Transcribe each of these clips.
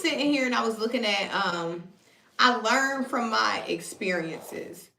sitting here and I was looking at I learned from my experiences,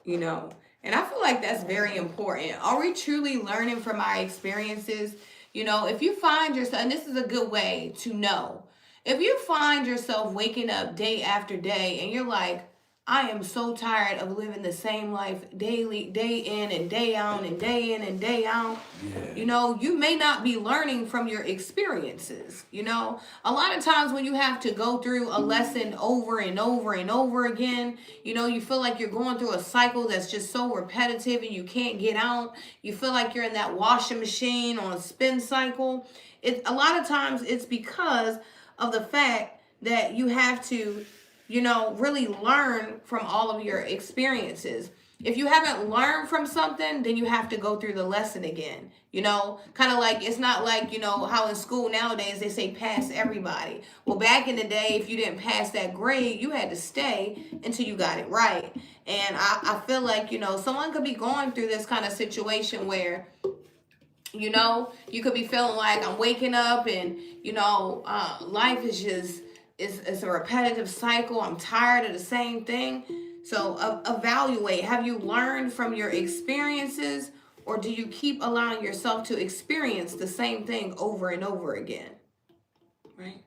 you know. And I feel like that's very important. Are we truly learning from our experiences? You know, if you find yourself, and this is a good way to know, if you find yourself waking up day after day and you're like, I am so tired of living the same life daily, day in and day out and day in and day out. Yeah. You know, you may not be learning from your experiences. You know, a lot of times when you have to go through a lesson over and over and over again, you know, you feel like you're going through a cycle that's just so repetitive and you can't get out. You feel like you're in that washing machine on a spin cycle. A lot of times it's because of the fact that you have to, you know, really learn from all of your experiences. If you haven't learned from something, then you have to go through the lesson again. You know, kind of like it's not like, you know, how in school nowadays they say pass everybody. Well, back in the day, if you didn't pass that grade, you had to stay until you got it right. And I feel like, you know, someone could be going through this kind of situation where, you know, you could be feeling like I'm waking up and, you know, life is just, it's a repetitive cycle. I'm tired of the same thing. So evaluate. Have you learned from your experiences, or do you keep allowing yourself to experience the same thing over and over again? Right?